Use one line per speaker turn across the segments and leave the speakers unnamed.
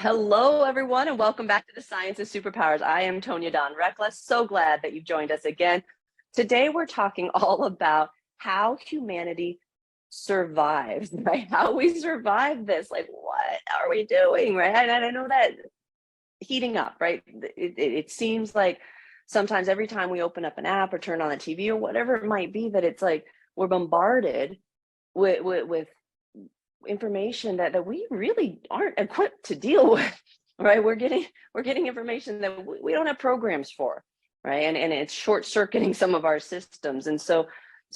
Hello, everyone, and welcome back to the Science of Superpowers. I am Tonya Dawn Recla. So glad that you've joined us again. Today, we're talking all about how humanity survives, right? How we survive this. Like, what are we doing, right? And I know that heating up, right? It seems like sometimes every time we open up an app or turn on the TV or whatever it might be, that it's like we're bombarded with information that we really aren't equipped to deal with, right? We're getting information that we don't have programs for, right? And it's short circuiting some of our systems. And so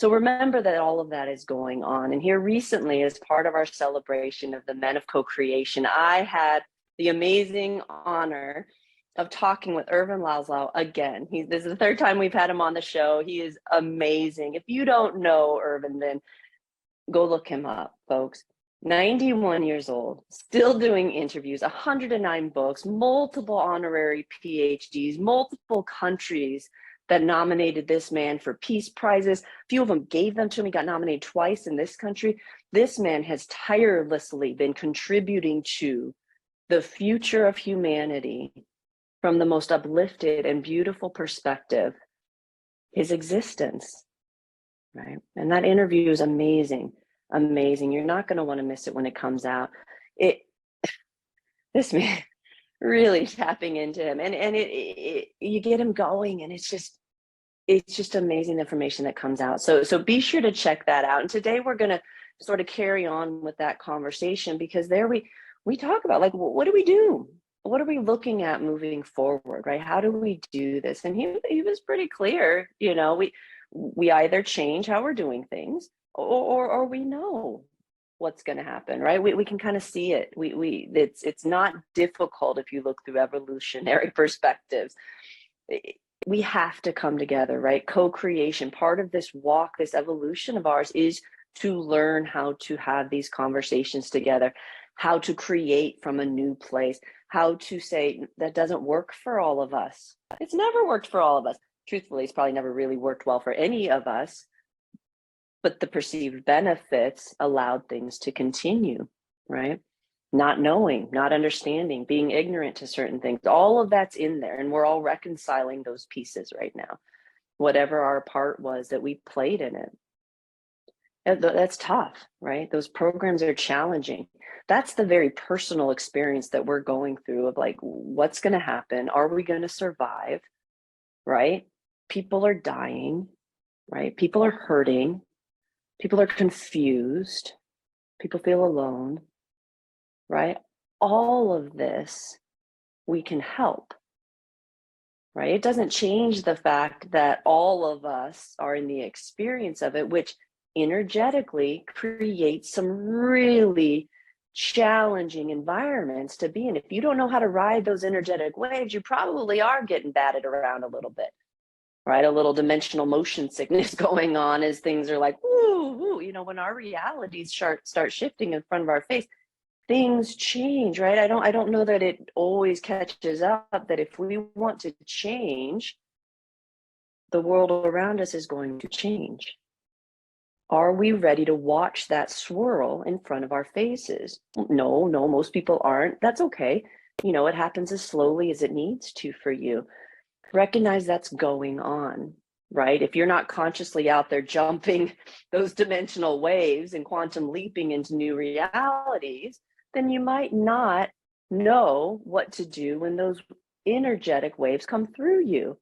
remember that all of that is going on. And here recently, as part of our celebration of the Men of Co-Creation, I had the amazing honor of talking with Ervin Laszlo again. This is the third time we've had him on the show. He is amazing. If you don't know Ervin, then go look him up, folks. 91 years old, still doing interviews, 109 books, multiple honorary PhDs, multiple countries that nominated this man for peace prizes. A few of them gave them to him. He got nominated twice in this country. This man has tirelessly been contributing to the future of humanity from the most uplifted and beautiful perspective, his existence, right? And that interview is amazing. Amazing. You're not going to want to miss it when it comes out. This man really tapping into him, and you get him going, and it's just amazing information that comes out. So be sure to check that out. And today we're going to sort of carry on with that conversation, because there we talk about, like, what do we do? What are we looking at moving forward, right? How do we do this? And he was pretty clear. We either change how we're doing things, or we know what's going to happen, right? We can kind of see it. It's not difficult if you look through evolutionary perspectives. We have to come together, right? Co-creation. Part of this walk, this evolution of ours, is to learn how to have these conversations together, how to create from a new place, how to say that doesn't work for all of us. It's never worked for all of us. Truthfully, it's probably never really worked well for any of us, but the perceived benefits allowed things to continue, right? Not knowing, not understanding, being ignorant to certain things, all of that's in there, and we're all reconciling those pieces right now, whatever our part was that we played in it. That's tough, right? Those programs are challenging. That's the very personal experience that we're going through, of like, what's going to happen? Are we going to survive, right? People are dying, right? People are hurting. People are confused. People feel alone, right? All of this, we can help, right? It doesn't change the fact that all of us are in the experience of it, which energetically creates some really challenging environments to be in. If you don't know how to ride those energetic waves, you probably are getting batted around a little bit, right? A little dimensional motion sickness going on as things are like, woo, woo. When our realities start shifting in front of our face, things change, right? I don't know that it always catches up that if we want to change, the world around us is going to change. Are we ready to watch that swirl in front of our faces? No, most people aren't. That's okay. It happens as slowly as it needs to for you. Recognize that's going on, right? If you're not consciously out there jumping those dimensional waves and quantum leaping into new realities, then you might not know what to do when those energetic waves come through you.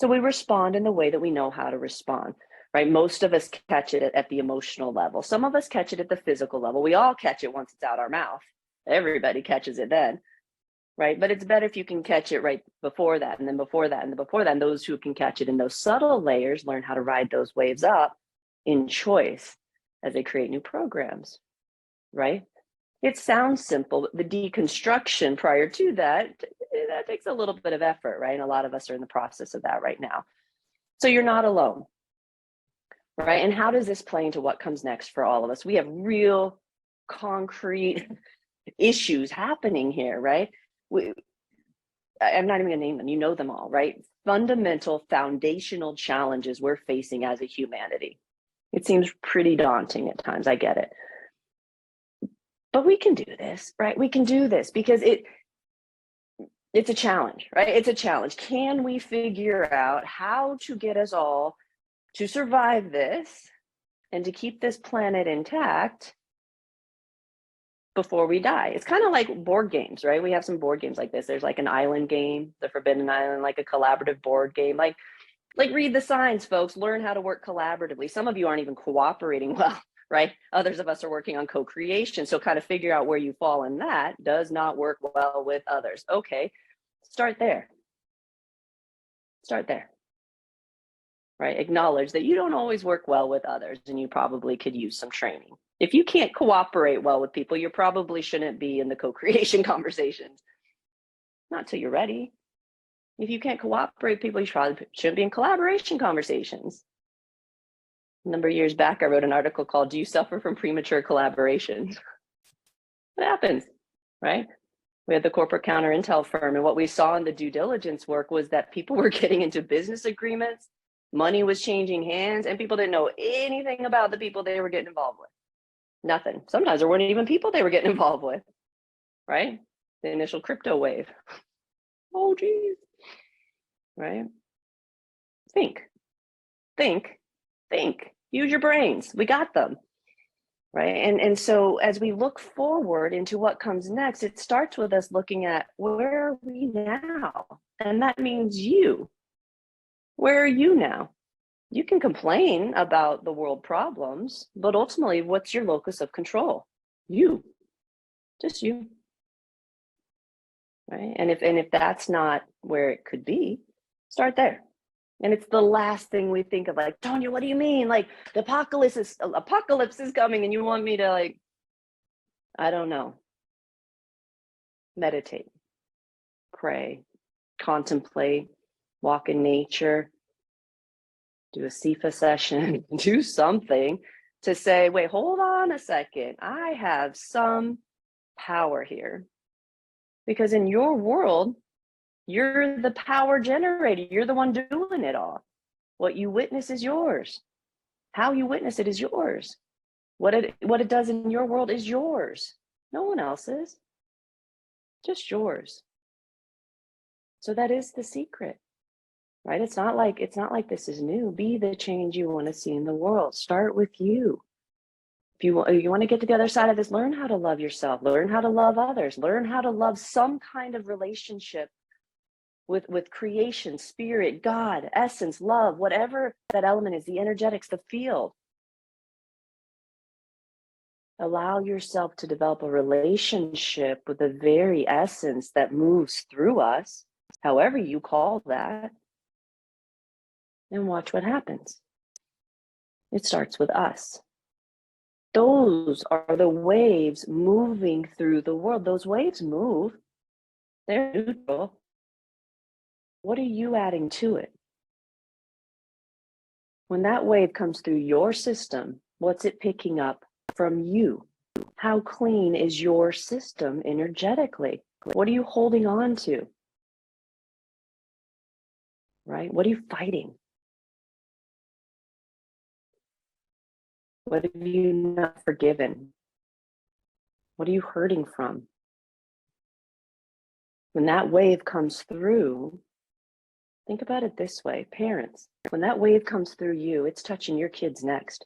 So we respond in the way that we know how to respond, right? Most of us catch it at the emotional level. Some of us catch it at the physical level. We all catch it once it's out our mouth. Everybody catches it then, right? But it's better if you can catch it right before that, and then before that, and then before that. And those who can catch it in those subtle layers learn how to ride those waves up in choice as they create new programs, right? It sounds simple, but the deconstruction prior to that takes a little bit of effort, right? And a lot of us are in the process of that right now. So you're not alone, right? And how does this play into what comes next for all of us? We have real concrete issues happening here, right? I'm not even going to name them. You know them all, right? Fundamental, foundational challenges we're facing as a humanity. It seems pretty daunting at times. I get it. but we can do this, right? We can do this because it's a challenge, right? It's a challenge. Can we figure out how to get us all to survive this and to keep this planet intact before we die? It's kind of like board games, right? We have some board games like this. There's like an island game, the Forbidden Island, like a collaborative board game. Like read the signs, folks. Learn how to work collaboratively. Some of you aren't even cooperating well, right? Others of us are working on co-creation. So kind of figure out where you fall in that. Does not work well with others. Okay, start there. Start there, right? Acknowledge that you don't always work well with others and you probably could use some training. If you can't cooperate well with people, you probably shouldn't be in the co-creation conversations. Not till you're ready. If you can't cooperate with people, you probably shouldn't be in collaboration conversations. A number of years back, I wrote an article called, "Do You Suffer from Premature Collaboration?" What happens, right? We had the corporate counter intel firm, and what we saw in the due diligence work was that people were getting into business agreements, money was changing hands, and people didn't know anything about the people they were getting involved with. Nothing. Sometimes there weren't even people they were getting involved with, right? The initial crypto wave. Oh, geez. Right? Think. Use your brains. We got them. Right. And so as we look forward into what comes next, it starts with us looking at where are we now? And that means you. Where are you now? You can complain about the world problems, but ultimately, what's your locus of control? You. Just you. Right. And if that's not where it could be, start there. And it's the last thing we think of, like, Tonya, what do you mean? Like the apocalypse is coming and you want me to, like, I don't know. Meditate, pray, contemplate, walk in nature, do a SIFA session, do something to say, wait, hold on a second. I have some power here. Because in your world, you're the power generator. You're the one doing it all. What you witness is yours. How you witness it is yours. What it does in your world is yours. No one else's. Just yours. So that is the secret, right? It's not like this is new. Be the change you want to see in the world. Start with you. If you want to get to the other side of this, learn how to love yourself. Learn how to love others. Learn how to love some kind of relationship with creation, spirit, God, essence, love, whatever that element is, the energetics, the field. Allow yourself to develop a relationship with the very essence that moves through us, however you call that, and watch what happens. It starts with us. Those are the waves moving through the world. Those waves move. They're neutral. What are you adding to it? When that wave comes through your system, what's it picking up from you? How clean is your system energetically? What are you holding on to? Right? What are you fighting? What have you not forgiven? What are you hurting from? When that wave comes through, think about it this way, parents, when that wave comes through you, it's touching your kids next.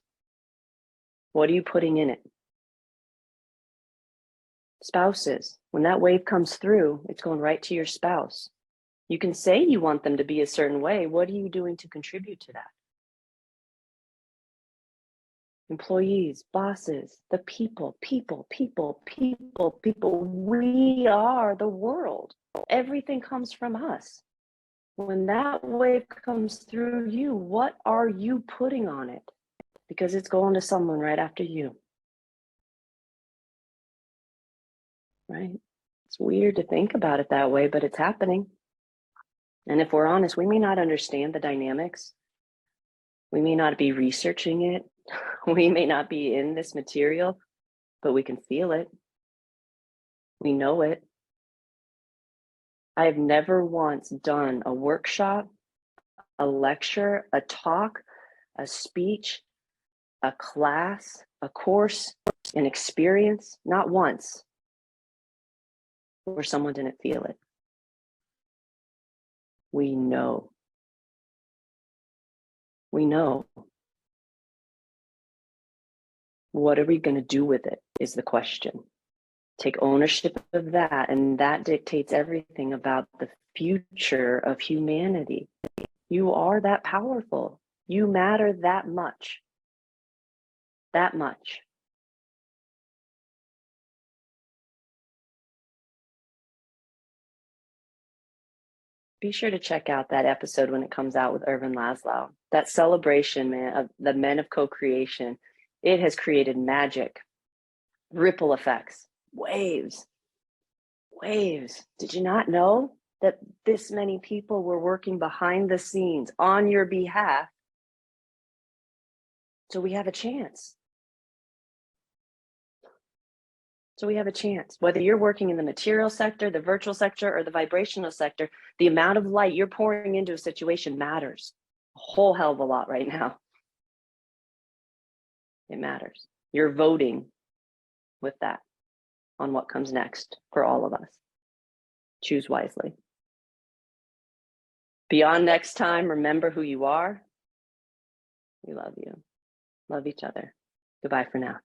What are you putting in it? Spouses, when that wave comes through, it's going right to your spouse. You can say you want them to be a certain way. What are you doing to contribute to that? Employees, bosses, the people. We are the world. Everything comes from us. When that wave comes through you, what are you putting on it? Because it's going to someone right after you. Right? It's weird to think about it that way, but it's happening. And if we're honest, we may not understand the dynamics. We may not be researching it. We may not be in this material, but we can feel it. We know it. I have never once done a workshop, a lecture, a talk, a speech, a class, a course, an experience, not once, where someone didn't feel it. We know. We know. What are we going to do with it is the question. Take ownership of that, and that dictates everything about the future of humanity. You are that powerful. You matter that much. That much. Be sure to check out that episode when it comes out with Ervin Laszlo. That celebration, man, of the men of co-creation, it has created magic, ripple effects, waves. Did you not know that this many people were working behind the scenes on your behalf? So we have a chance. Whether you're working in the material sector, the virtual sector, or the vibrational sector, the amount of light you're pouring into a situation matters a whole hell of a lot right now. It matters. You're voting with that on what comes next for all of us. Choose wisely. Beyond next time, remember who you are. We love you. Love each other. Goodbye for now.